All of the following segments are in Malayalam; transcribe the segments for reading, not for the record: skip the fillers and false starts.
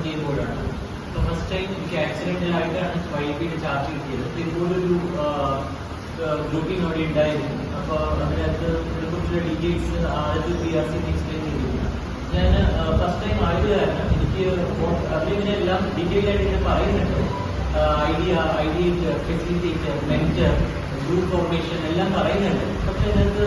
ചെയ്യുമ്പോഴാണ്. അപ്പോൾ ഫസ്റ്റ് ടൈം എനിക്ക് ആക്സിഡന്റലായിട്ടാണ് വൈകിട്ട് ചാർജ് കിട്ടിയത്. ഇതുപോലൊരു ഗ്രൂപ്പിംഗ് അവിടെ ഉണ്ടായിരുന്നു. അപ്പോൾ അതിനകത്ത് ഇതിനെക്കുറിച്ചുള്ള ഡീറ്റെയിൽസ് ആദ്യത്തെ PRC എക്സ്പ്ലെയിൻ ചെയ്തിരുന്നു. ഞാൻ ഫസ്റ്റ് ടൈം ആയത് കാരണം എനിക്ക് അതിലിങ്ങനെയെല്ലാം ഡീറ്റെയിൽ ആയിട്ട് ഇങ്ങനെ പറയുന്നുണ്ട്. Idea facilitator, mentor, group formation എല്ലാം പറയുന്നുണ്ട്. പക്ഷെ അതിനകത്ത്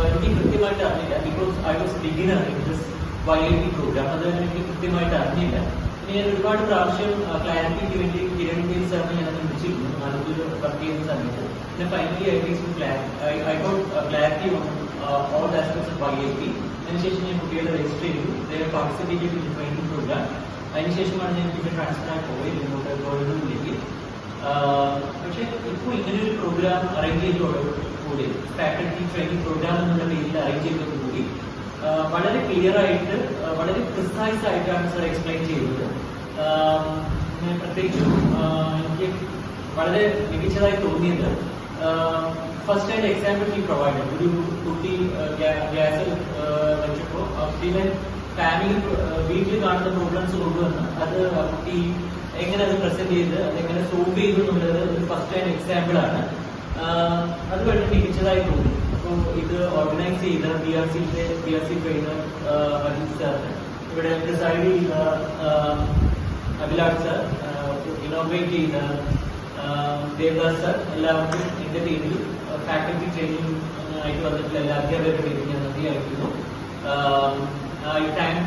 എനിക്ക് കൃത്യമായിട്ട് അറിഞ്ഞില്ല. Because I was beginner in this YIP program. അത് എനിക്ക് കൃത്യമായിട്ട് അറിഞ്ഞില്ല. പിന്നെ ഞാൻ ഒരുപാട് പ്രാവശ്യം ക്ലാരിറ്റിക്ക് വേണ്ടി കിരൺ സാറിനെ ഞാൻ വിളിച്ചിരുന്നു നാലൂർ വർക്ക് ചെയ്യുന്ന സമയത്ത്. പിന്നെ finally I got clarity on all aspects of YIP. അതിനുശേഷം ഞാൻ കുട്ടികളെ രജിസ്റ്റർ ചെയ്തു. Participate in training program. അതിനുശേഷമാണ് ഞാൻ പിന്നെ ട്രാൻസ്ഫർ ആയി പോയത് ഇങ്ങോട്ട് ഗോൾഡിലേക്ക്. പക്ഷെ ഇപ്പോൾ ഇങ്ങനൊരു പ്രോഗ്രാം അറേഞ്ച് ചെയ്തതോടുകൂടി ഫാക്കൽറ്റി ട്രെയിനിങ് പ്രോഗ്രാം എന്നുള്ള പേരിൽ അറേഞ്ച് ചെയ്തതോടുകൂടി വളരെ ക്ലിയർ ആയിട്ട് വളരെ പ്രിസൈസ് ആയിട്ടാണ് സർ എക്സ്പ്ലെയിൻ ചെയ്തത്. പ്രത്യേകിച്ചും എനിക്ക് വളരെ മികച്ചതായി തോന്നിയത് first and example he provide. ഒരു കുട്ടി ഗ്യാസിൽ വെച്ചപ്പോൾ പിന്നെ ഫാമിലി വീട്ടിൽ കാണുന്ന പ്രോബ്ലംസ് കൊണ്ടുവന്ന് അത് കുട്ടി എങ്ങനെ അത് പ്രസന്റ് ചെയ്ത് അതെങ്ങനെ സോൾവ് ചെയ്തു എന്നുള്ളത് ഒരു ഫസ്റ്റ് ആൻഡ് എക്സാമ്പിൾ ആണ്. അത് വളരെ മികച്ചതായി തോന്നി. അപ്പോൾ ഇത് ഓർഗനൈസ് ചെയ്ത PRC ട്രെയിനർ അജിത് സാറിന്, ഇവിടെ പ്രിസൈഡ് ചെയ്ത അഭിലാഷ് സാർ, ഇനോഗ്രേറ്റ് ചെയ്ത ദേവദാസ് സാർ, എല്ലാവർക്കും എന്റെ പേരിൽ ഫാക്കൽറ്റി ട്രെയിനിങ് ആയിട്ട് വന്നിട്ടുള്ള എല്ലാ അധ്യാപകരുടെ പേരിൽ ഞാൻ നന്ദി അറിയിക്കുന്നു. I thank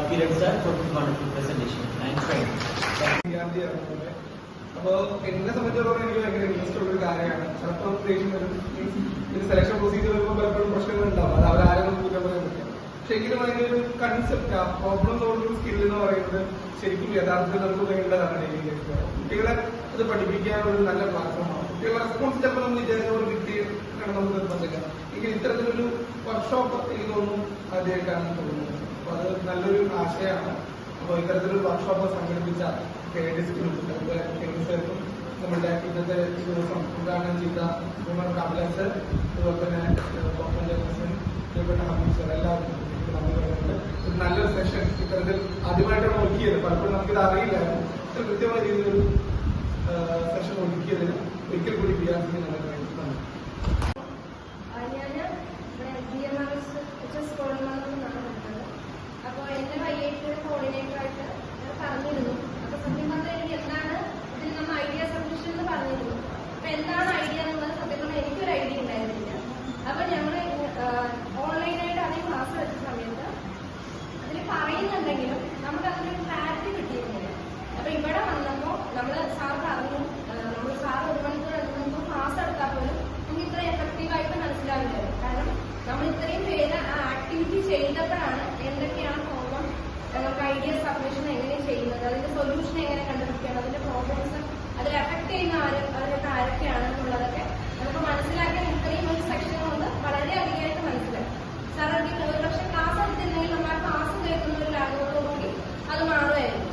Kiran sir for this wonderful presentation. Thanks very much. അപ്പോൾ എന്നെ സംബന്ധിച്ചിടത്തോളം എനിക്ക് ഭയങ്കര ഇൻട്രസ്റ്റ് ഉള്ള ഒരു കാര്യമാണ്. ചിലപ്പോൾ സെലക്ഷൻ പ്രൊസീജിയർ വരുമ്പോൾ പലപ്പോഴും പ്രശ്നങ്ങൾ ഉണ്ടാവും. അത് അവരാരും കുറ്റം പറയാൻ പറ്റില്ല. പക്ഷെ എങ്കിലും അതിന്റെ ഒരു കൺസെപ്റ്റ്, ആ പ്രോബ്ലം സോൾവിംഗ് സ്കിൽ എന്ന് പറയുന്നത് ശരിക്കും യഥാർത്ഥത്തിൽ നമുക്ക് വേണ്ടതാണ്. കുട്ടികളെ അത് പഠിപ്പിക്കാനുള്ള ഒരു നല്ല പ്ലാറ്റ്ഫോമാണ്. കുട്ടികളുടെ റെസ്പോൺസ് ചിലപ്പോൾ നമ്മൾ വിചാരിച്ച പോലെ കിട്ടിയാണ് നമുക്ക് നിർബന്ധിക്കാം. എങ്കിൽ ഇത്തരത്തിലൊരു വർക്ക്ഷോപ്പ് എനിക്ക് തോന്നുന്നു ആദ്യമായിട്ടാണ് തോന്നുന്നത്. അപ്പൊ അത് നല്ലൊരു ആശയമാണ്. അപ്പോൾ ഇത്തരത്തിലൊരു വർക്ക്ഷോപ്പ് സംഘടിപ്പിച്ച KDSക്കും നമ്മളുടെ ഇന്നത്തെ ദിവസം ഉദ്ഘാടനം ചെയ്ത അഭിലാഷ്, അതുപോലെ തന്നെ പ്രിയപ്പെട്ട ഹമീദ് സർ, എല്ലാവർക്കും നമ്മൾ പറയുന്നത് ഒരു നല്ലൊരു സെഷൻ ഇത്തരത്തിൽ ആദ്യമായിട്ടാണ് ഒരുക്കിയത്. പലപ്പോഴും നമുക്കിത് അറിയില്ലായിരുന്നു. ഇത്ര കൃത്യമായ രീതിയിലൊരു സെഷൻ ഒരുക്കിയതിന് ഒരിക്കൽ കൂടി PRC നമ്മൾ അപ്പോൾ എന്റെ YIPയുടെ കോർഡിനേറ്ററായിട്ട് ഞാൻ പറഞ്ഞിരുന്നു. അപ്പൊ സത്യം പറഞ്ഞാൽ എനിക്ക് എന്താണ് ഇതിൽ നമ്മൾ ഐഡിയ സബ്മിഷൻ എന്ന് പറഞ്ഞിരുന്നു. അപ്പൊ എന്താണ് ഐഡിയ എന്നുള്ളത് സത്യം പറഞ്ഞാൽ എനിക്കൊരു ഐഡിയ ഉണ്ടായിരുന്നില്ല. അപ്പൊ ഞങ്ങള് ഓൺലൈനായിട്ട് അതേ ക്ലാസ് വെച്ച സമയത്ത് അതിൽ പറയുന്നുണ്ടെങ്കിലും നമുക്ക് അതിനൊരു ക്ലാരിറ്റി കിട്ടിയിരുന്നില്ല. അപ്പൊ ഇവിടെ വന്നപ്പോൾ നമ്മള് സാർ പറഞ്ഞു, നമ്മൾ സാർ 1 മണിക്കൂർ എടുക്കുമ്പോൾ ക്ലാസ് എടുത്താൽ പോലും നമുക്ക് ഇത്ര എഫക്റ്റീവായിട്ട് മനസ്സിലാവില്ലായിരുന്നു. കാരണം നമ്മൾ ഇത്രയും പേര് ആ ആക്ടിവിറ്റി ചെയ്തപ്പോഴാണ് എന്തൊക്കെയാണ് പ്രോബ്ലം, നമുക്ക് ഐഡിയ സബ്മിഷൻ എങ്ങനെ ചെയ്യുന്നത്, അതിന്റെ സൊല്യൂഷൻ എങ്ങനെ കണ്ടുപിടിക്കണം, അതിന്റെ പ്രോബ്ലംസ് അതിൽ എഫക്ട് ചെയ്യുന്ന അതിലൊക്കെ ആരൊക്കെയാണ് എന്നുള്ളതൊക്കെ നമുക്ക് മനസ്സിലാക്കാൻ ഇത്രയും ഒരു സെക്ഷൻ കൊണ്ട് വളരെ അധികമായിട്ട് മനസ്സിലാക്കും. സാർ ഒരു പക്ഷെ ക്ലാസ് എടുത്തില്ലെങ്കിൽ നമ്മൾ ആ ക്ലാസ് കേൾക്കുന്ന ഒരു ലാഘവത്തോടുകൂടി അത് മാറുമായിരുന്നു.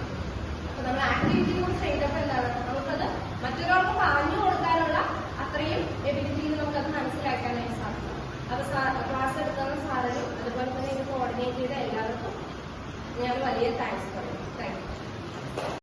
അപ്പൊ നമ്മൾ ആക്ടിവിറ്റി കൂടി ചെയ്തപ്പോൾ എന്താണ് നമുക്കത് മറ്റൊരാൾക്ക് പറഞ്ഞു കൊടുക്കാനുള്ള അത്രയും എബിലിറ്റിയിൽ നമുക്കത് മനസ്സിലാക്കാനായി സാധിക്കും. അപ്പൊ ക്ലാസ് എടുക്കുന്ന സാറിനും അതുപോലെ തന്നെ ഇത് കോർഡിനേറ്റ് ചെയ്ത എല്ലാവർക്കും ഞാൻ വലിയ താങ്ക്സ്.